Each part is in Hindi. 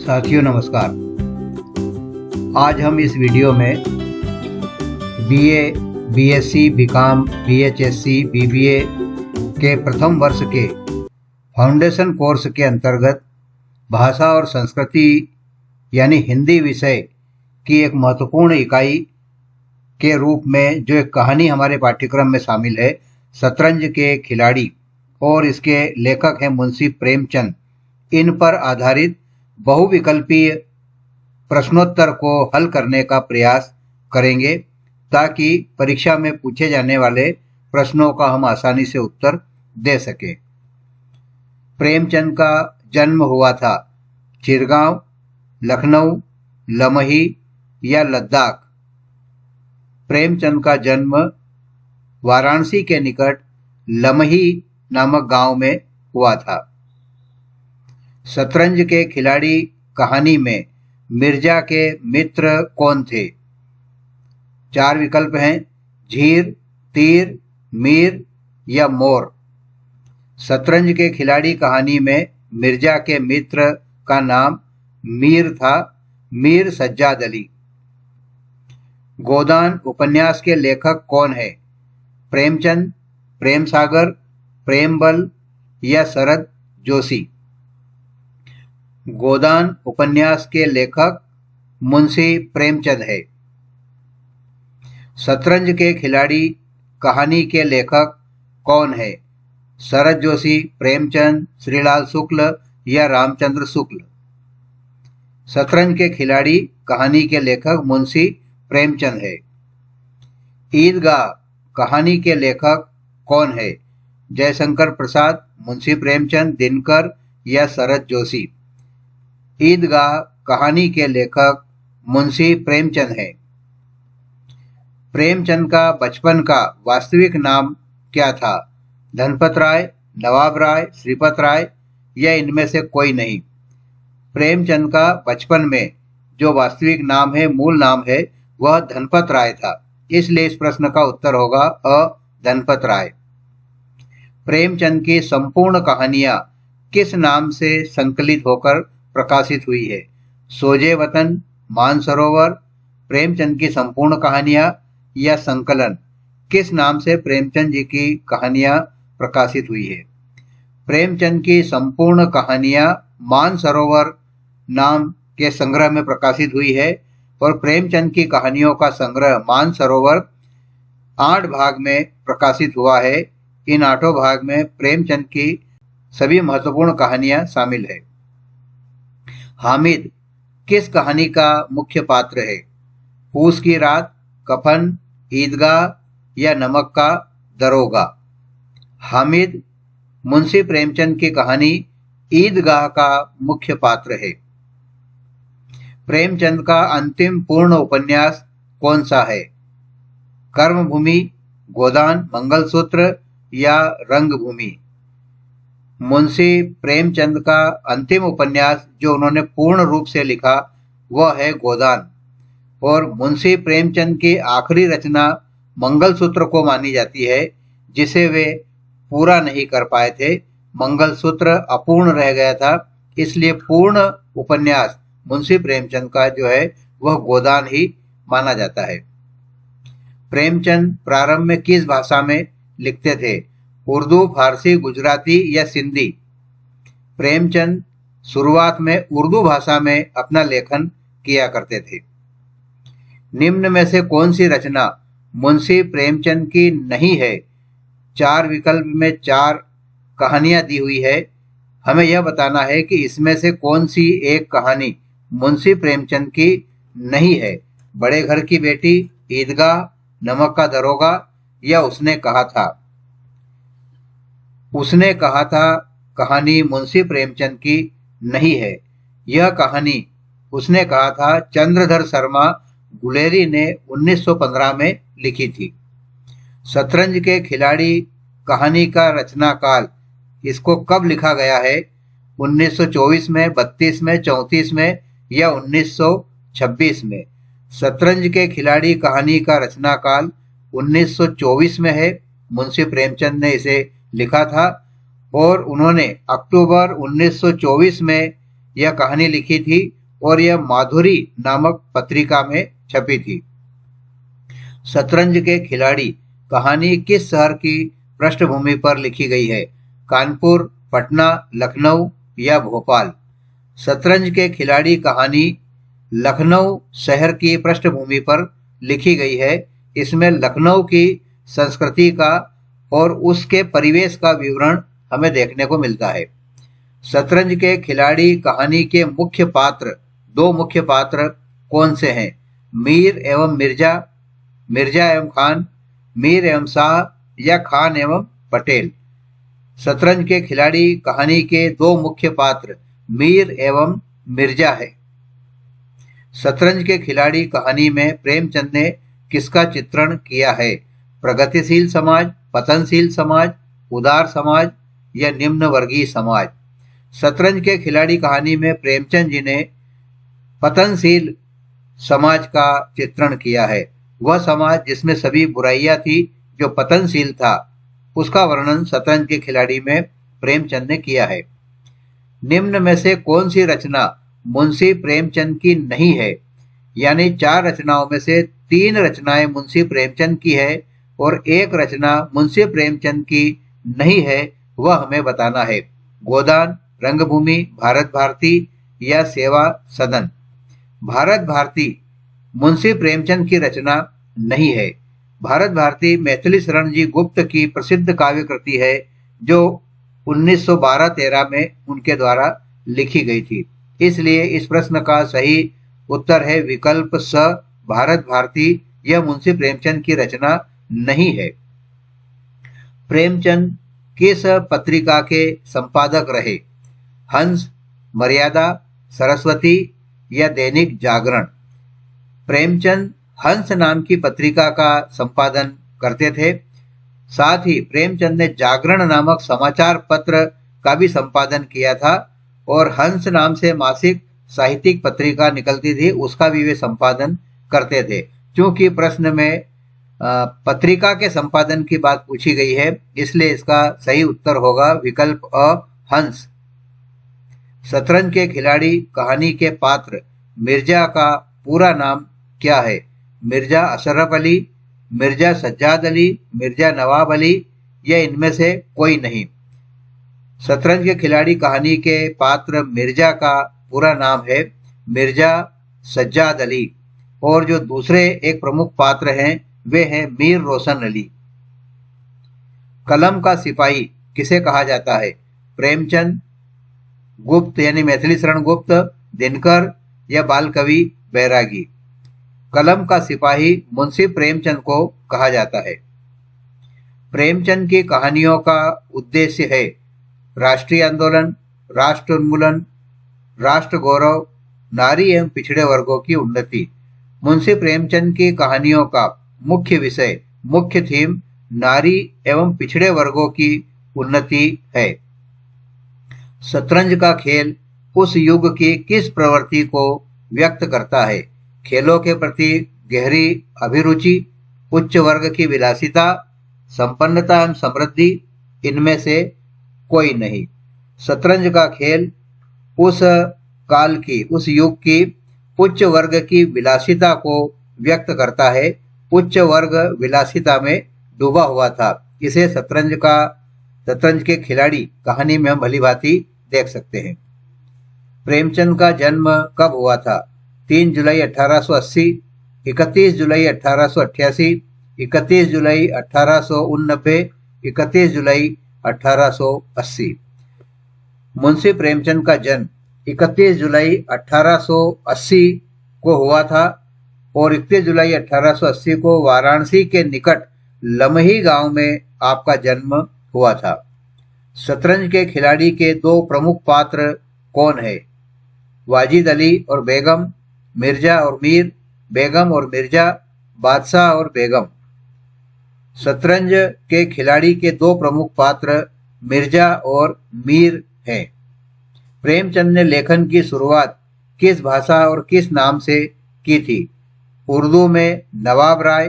साथियों नमस्कार। आज हम इस वीडियो में बीए, बीएससी, बीकॉम, बीएचएससी, बीबीए के प्रथम वर्ष के फाउंडेशन कोर्स के अंतर्गत भाषा और संस्कृति यानी हिंदी विषय की एक महत्वपूर्ण इकाई के रूप में जो एक कहानी हमारे पाठ्यक्रम में शामिल है, शतरंज के खिलाड़ी, और इसके लेखक हैं मुंशी प्रेमचंद। इन पर आधारित बहुविकल्पीय प्रश्नोत्तर को हल करने का प्रयास करेंगे ताकि परीक्षा में पूछे जाने वाले प्रश्नों का हम आसानी से उत्तर दे सकें। प्रेमचंद का जन्म हुआ था चिरगांव, लखनऊ, लमही या लद्दाख। प्रेमचंद का जन्म वाराणसी के निकट लमही नामक गांव में हुआ था। शतरंज के खिलाड़ी कहानी में मिर्जा के मित्र कौन थे? 4 विकल्प हैं: झीर, तीर, मीर या मोर। शतरंज के खिलाड़ी कहानी में मिर्जा के मित्र का नाम मीर था, मीर सज्जाद अली। गोदान उपन्यास के लेखक कौन है? प्रेमचंद, प्रेम सागर, प्रेमबल या शरद जोशी। गोदान उपन्यास के लेखक मुंशी प्रेमचंद है। शतरंज के खिलाड़ी कहानी के लेखक कौन है? शरद जोशी, प्रेमचंद, श्रीलाल शुक्ल या रामचंद्र शुक्ल। शतरंज के खिलाड़ी कहानी के लेखक मुंशी प्रेमचंद है। ईदगाह कहानी के लेखक कौन है? जयशंकर प्रसाद, मुंशी प्रेमचंद, दिनकर या शरद जोशी। ईदगाह कहानी के लेखक मुंशी प्रेमचंद है। प्रेमचंद का बचपन का वास्तविक नाम क्या था? धनपत राय, नवाब राय, श्रीपत राय या इनमें से कोई नहीं। प्रेमचंद का बचपन में जो वास्तविक नाम है, मूल नाम है, वह धनपत राय था। इसलिए इस प्रश्न का उत्तर होगा अ, धनपत राय। प्रेमचंद की संपूर्ण कहानियां किस नाम से संकलित होकर प्रकाशित हुई है? सोजे वतन, मानसरोवर। प्रेमचंद की संपूर्ण कहानियां या संकलन किस नाम से प्रेमचंद जी की कहानियां प्रकाशित हुई है? प्रेमचंद की संपूर्ण कहानियां मानसरोवर नाम के संग्रह में प्रकाशित हुई है और प्रेमचंद की कहानियों का संग्रह मानसरोवर 8 भाग में प्रकाशित हुआ है। इन 8 भाग में प्रेमचंद की सभी महत्वपूर्ण कहानियां शामिल है। हामिद किस कहानी का मुख्य पात्र है? पूस की रात, कफन, ईदगाह या नमक का दरोगा। हामिद मुंशी प्रेमचंद की कहानी ईदगाह का मुख्य पात्र है। प्रेमचंद का अंतिम पूर्ण उपन्यास कौन सा है? कर्मभूमि, गोदान, मंगलसूत्र या रंगभूमि। मुंशी प्रेमचंद का अंतिम उपन्यास जो उन्होंने पूर्ण रूप से लिखा वह है गोदान, और मुंशी प्रेमचंद की आखिरी रचना मंगलसूत्र को मानी जाती है, जिसे वे पूरा नहीं कर पाए थे। मंगलसूत्र अपूर्ण रह गया था, इसलिए पूर्ण उपन्यास मुंशी प्रेमचंद का जो है वह गोदान ही माना जाता है। प्रेमचंद प्रारंभ में किस भाषा में लिखते थे? उर्दू, फारसी, गुजराती या सिंधी। प्रेमचंद शुरुआत में उर्दू भाषा में अपना लेखन किया करते थे। निम्न में से कौन सी रचना मुंशी प्रेमचंद की नहीं है? 4 विकल्प में 4 कहानियां दी हुई है। हमें यह बताना है कि इसमें से कौन सी एक कहानी मुंशी प्रेमचंद की नहीं है। बड़े घर की बेटी, ईदगाह, नमक का दरोगा या उसने कहा था। उसने कहा था कहानी मुंशी प्रेमचंद की नहीं है। यह कहानी उसने कहा था चंद्रधर शर्मा गुलेरी ने 1915 में लिखी थी। शतरंज के खिलाड़ी कहानी का रचना काल, इसको कब लिखा गया है? 1924 में, 32 में, 34 में या 1926 में। शतरंज के खिलाड़ी कहानी का रचना काल 1924 में है। मुंशी प्रेमचंद ने इसे लिखा था और उन्होंने अक्टूबर 1924 में यह कहानी लिखी थी और यह माधुरी नामक पत्रिका में छपी थी। शतरंज के खिलाड़ी कहानी किस शहर की पृष्ठभूमि पर लिखी गई है? कानपुर, पटना, लखनऊ या भोपाल? शतरंज के खिलाड़ी कहानी लखनऊ शहर की पृष्ठभूमि पर लिखी गई है। इसमें लखनऊ की संस्कृति का और उसके परिवेश का विवरण हमें देखने को मिलता है। शतरंज के खिलाड़ी कहानी के मुख्य पात्र, दो मुख्य पात्र कौन से हैं? मीर एवं मिर्जा, मिर्जा एवं खान, मीर एवं शाह या खान एवं पटेल? शतरंज के खिलाड़ी कहानी के दो मुख्य पात्र मीर एवं मिर्जा है। शतरंज के खिलाड़ी कहानी में प्रेमचंद ने किसका चित्रण किया है? प्रगतिशील समाज, पतनशील समाज, उदार समाज या निम्न वर्गीय समाज? शतरंज के खिलाड़ी कहानी में प्रेमचंद जी ने पतनशील समाज का चित्रण किया है। वह समाज जिसमें सभी बुराइयां थी, जो पतनशील था, उसका वर्णन शतरंज के खिलाड़ी में प्रेमचंद ने किया है। निम्न में से कौन सी रचना मुंशी प्रेमचंद की नहीं है? यानी 4 रचनाओं में से 3 रचनाएं मुंशी प्रेमचंद की है और एक रचना मुंशी प्रेमचंद की नहीं है, वह हमें बताना है। गोदान, रंगभूमि, भारत भारती या सेवा सदन? भारत भारती मुंशी प्रेमचंद की रचना नहीं है। भारत भारती मैथिली शरण जी गुप्त की प्रसिद्ध काव्य कृति है, जो 1912-13 में उनके द्वारा लिखी गई थी। इसलिए इस प्रश्न का सही उत्तर है विकल्प स, भारत भारती। यह मुंशी प्रेमचंद की रचना नहीं है। प्रेमचंद किस पत्रिका के संपादक रहे? हंस, मर्यादा, सरस्वती या दैनिक जागरण? प्रेमचंद हंस नाम की पत्रिका का संपादन करते थे। साथ ही प्रेमचंद ने जागरण नामक समाचार पत्र का भी संपादन किया था और हंस नाम से मासिक साहित्यिक पत्रिका निकलती थी, उसका भी वे संपादन करते थे। क्योंकि प्रश्न में पत्रिका के संपादन की बात पूछी गई है, इसलिए इसका सही उत्तर होगा विकल्प अ, हंस। शतरंज के खिलाड़ी कहानी के पात्र मिर्जा का पूरा नाम क्या है? मिर्जा अशरफ अली, मिर्जा सज्जाद अली, मिर्जा नवाब अली या इनमें से कोई नहीं? शतरंज के खिलाड़ी कहानी के पात्र मिर्जा का पूरा नाम है मिर्जा सज्जाद अली और जो दूसरे एक प्रमुख पात्र हैं वे हैं मीर रोशन अली। कलम का सिपाही किसे कहा जाता है? प्रेमचंद, गुप्त यानी मैथिली शरण गुप्त, दिनकर या बाल कवि बैरागी? कलम का सिपाही मुंशी प्रेमचंद को कहा जाता है। प्रेमचंद की कहानियों का उद्देश्य है राष्ट्रीय आंदोलन, राष्ट्र उन्मूलन, राष्ट्र गौरव, नारी एवं पिछड़े वर्गों की उन्नति। मुंशी प्रेमचंद की कहानियों का मुख्य विषय, मुख्य थीम नारी एवं पिछड़े वर्गों की उन्नति है। शतरंज का खेल उस युग की किस प्रवृत्ति को व्यक्त करता है? खेलों के प्रति गहरी अभिरुचि, उच्च वर्ग की विलासिता, संपन्नता एवं समृद्धि, इनमें से कोई नहीं? शतरंज का खेल उस काल की, उस युग की उच्च वर्ग की विलासिता को व्यक्त करता है। उच्च वर्ग विलासिता में डूबा हुआ था। इसे शतरंज के खिलाड़ी कहानी में हम भली भांति देख सकते हैं। प्रेमचंद का जन्म कब हुआ था? 3 जुलाई 1880, 31 जुलाई 1888, 31 जुलाई 1889, 31 जुलाई 1880। मुंशी प्रेमचंद का जन्म 31 जुलाई 1880 को हुआ था और 31 जुलाई 1880 को वाराणसी के निकट लमही गांव में आपका जन्म हुआ था। शतरंज के खिलाड़ी के 2 प्रमुख पात्र कौन है? वाजिद अली और बेगम, मिर्जा और मीर, बेगम और मिर्जा, बादशाह और बेगम। शतरंज के खिलाड़ी के 2 प्रमुख पात्र मिर्जा और मीर हैं। प्रेमचंद ने लेखन की शुरुआत किस भाषा और किस नाम से की थी? उर्दू में नवाब राय,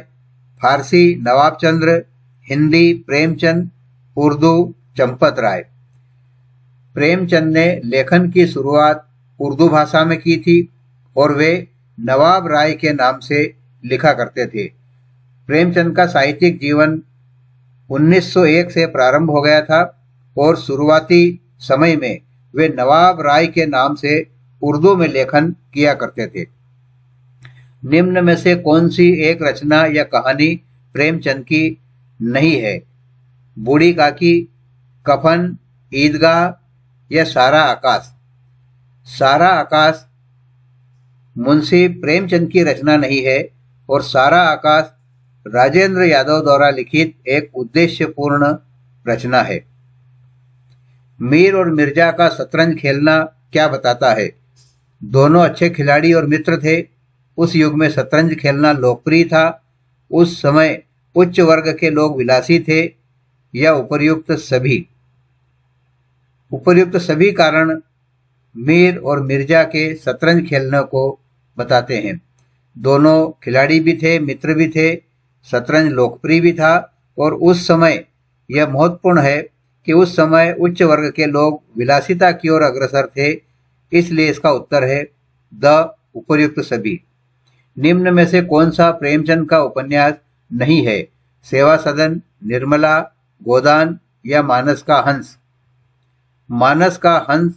फारसी नवाब चंद्र, हिंदी प्रेमचंद, उर्दू चंपत राय। प्रेमचंद ने लेखन की शुरुआत उर्दू भाषा में की थी और वे नवाब राय के नाम से लिखा करते थे। प्रेमचंद का साहित्यिक जीवन 1901 से प्रारंभ हो गया था और शुरुआती समय में वे नवाब राय के नाम से उर्दू में लेखन किया करते थे। निम्न में से कौन सी एक रचना या कहानी प्रेमचंद की नहीं है? बूढ़ी काकी, कफन, ईदगाह या सारा आकाश? सारा आकाश मुंशी प्रेमचंद की रचना नहीं है और सारा आकाश राजेंद्र यादव द्वारा लिखित एक उद्देश्यपूर्ण रचना है। मीर और मिर्जा का शतरंज खेलना क्या बताता है? दोनों अच्छे खिलाड़ी और मित्र थे। उस युग में शतरंज खेलना लोकप्रिय था। उस समय उच्च वर्ग के लोग विलासी थे या उपर्युक्त सभी कारण मीर और मिर्जा के शतरंज खेलने को बताते हैं। दोनों खिलाड़ी भी थे, मित्र भी थे, शतरंज लोकप्रिय भी था और उस समय यह महत्वपूर्ण है कि उस समय उच्च वर्ग के लोग विलासिता की ओर अग्रसर थे, इसलिए इसका उत्तर है द उपर्युक्त सभी। निम्न में से कौन सा प्रेमचंद का उपन्यास नहीं है? सेवा सदन, निर्मला, गोदान या मानस का हंस? मानस का हंस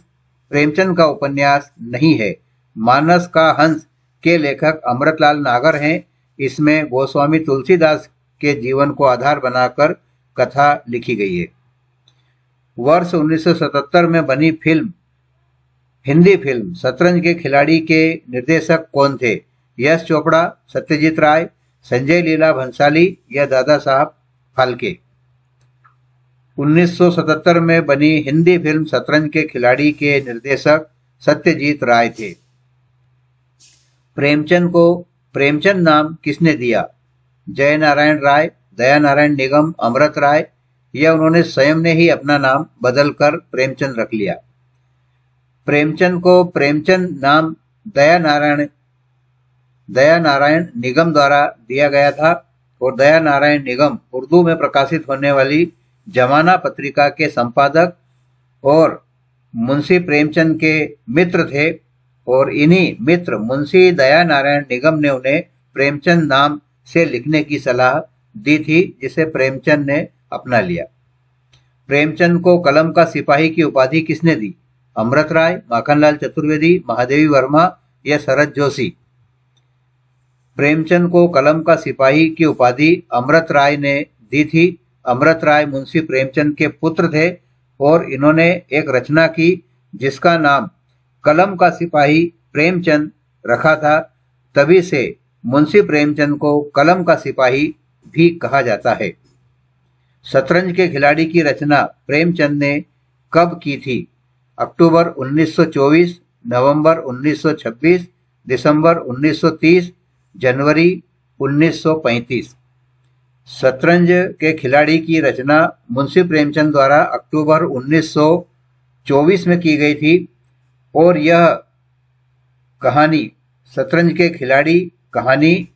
प्रेमचंद का उपन्यास नहीं है। मानस का हंस के लेखक अमृतलाल नागर हैं। इसमें गोस्वामी तुलसीदास के जीवन को आधार बनाकर कथा लिखी गई है। वर्ष 1977 में बनी हिंदी फिल्म शतरंज के खिलाड़ी के निर्देशक कौन थे? यश चोपड़ा, सत्यजीत राय, संजय लीला भंसाली या दादा साहब फाल्के? 1977 में बनी हिंदी फिल्म शतरंज के खिलाड़ी के निर्देशक सत्यजीत राय थे। प्रेमचंद को प्रेमचंद नाम किसने दिया? जय नारायण राय, दया नारायण निगम, अमृत राय या उन्होंने स्वयं ने ही अपना नाम बदलकर प्रेमचंद रख लिया? प्रेमचंद को प्रेमचंद नाम दया नारायण निगम द्वारा दिया गया था और दया नारायण निगम उर्दू में प्रकाशित होने वाली जमाना पत्रिका के संपादक और मुंशी प्रेमचंद के मित्र थे और इन्हीं मित्र मुंशी दया नारायण निगम ने उन्हें प्रेमचंद नाम से लिखने की सलाह दी थी, जिसे प्रेमचंद ने अपना लिया। प्रेमचंद को कलम का सिपाही की उपाधि किसने दी? अमृत राय, माखनलाल चतुर्वेदी, महादेवी वर्मा या शरद जोशी? प्रेमचंद को कलम का सिपाही की उपाधि अमृत राय ने दी थी। अमृत राय मुंशी प्रेमचंद के पुत्र थे और इन्होंने एक रचना की जिसका नाम कलम का सिपाही प्रेमचंद रखा था। तभी से मुंशी प्रेमचंद को कलम का सिपाही भी कहा जाता है। शतरंज के खिलाड़ी की रचना प्रेमचंद ने कब की थी? अक्टूबर 1924, नवंबर 1926, दिसंबर 1930, जनवरी 1935? शतरंज के खिलाड़ी की रचना मुंशी प्रेमचंद द्वारा अक्टूबर 1924 में की गई थी और यह कहानी शतरंज के खिलाड़ी कहानी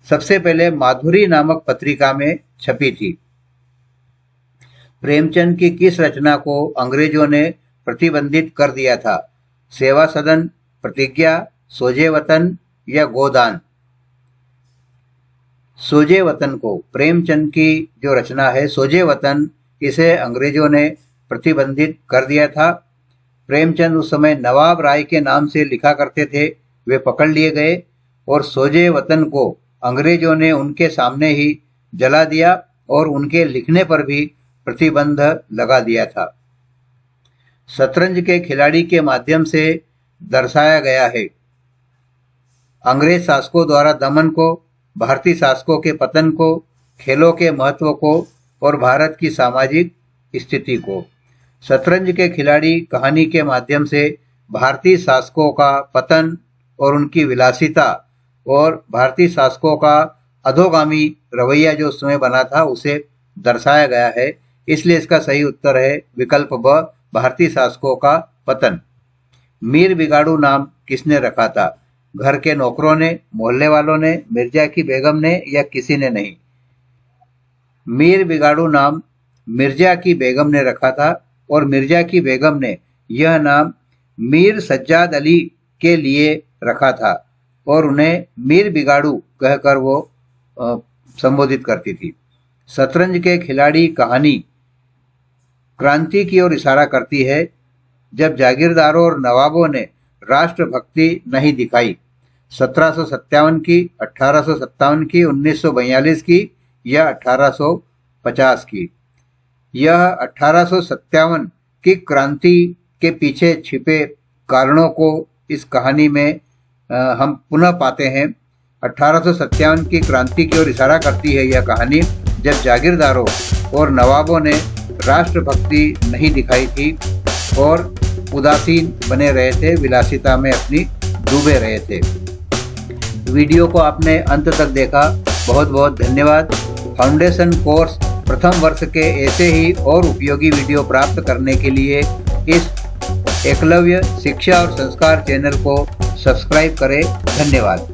सबसे पहले माधुरी नामक पत्रिका में छपी थी। प्रेमचंद की किस रचना को अंग्रेजों ने प्रतिबंधित कर दिया था? सेवा सदन, प्रतिज्ञा, सोजे वतन या गोदान? सोजे वतन को, प्रेमचंद की जो रचना है सोजे वतन, इसे अंग्रेजों ने प्रतिबंधित कर दिया था। प्रेमचंद उस समय नवाब राय के नाम से लिखा करते थे। वे पकड़ लिए गए और सोजे वतन को अंग्रेजों ने उनके सामने ही जला दिया और उनके लिखने पर भी प्रतिबंध लगा दिया था। शतरंज के खिलाड़ी के माध्यम से दर्शाया गया है अंग्रेज शासकों द्वारा दमन को, भारतीय शासकों के पतन को, खेलों के महत्व को और भारत की सामाजिक स्थिति को। शतरंज के खिलाड़ी कहानी के माध्यम से भारतीय शासकों का पतन और उनकी विलासिता और भारतीय शासकों का अधोगामी रवैया जो उस समय बना था उसे दर्शाया गया है। इसलिए इसका सही उत्तर है विकल्प ब, भारतीय शासकों का पतन। मीर बिगाड़ू नाम किसने रखा था? घर के नौकरों ने, मोहल्ले वालों ने, मिर्जा की बेगम ने या किसी ने नहीं? मीर बिगाड़ू नाम मिर्जा की बेगम ने रखा था और मिर्जा की बेगम ने यह नाम मीर सज्जाद अली के लिए रखा था और उन्हें मीर बिगाड़ू कहकर वो संबोधित करती थी। शतरंज के खिलाड़ी कहानी क्रांति की ओर इशारा करती है, जब जागीरदारों और नवाबों ने राष्ट्रभक्ति नहीं दिखाई। 1757 की, 1857 की, 1942 की या 1850 की। यह 1857 की क्रांति के पीछे छिपे कारणों को इस कहानी में हम पुनः पाते हैं। 1857 की क्रांति की ओर इशारा करती है यह कहानी, जब जागीरदारों और नवाबों ने राष्ट्रभक्ति नहीं दिखाई थी और उदासीन बने रहे थे, विलासिता में अपनी डूबे रहे थे। वीडियो को आपने अंत तक देखा, बहुत बहुत धन्यवाद। फाउंडेशन कोर्स प्रथम वर्ष के ऐसे ही और उपयोगी वीडियो प्राप्त करने के लिए इस एकलव्य शिक्षा और संस्कार चैनल को सब्सक्राइब करें। धन्यवाद।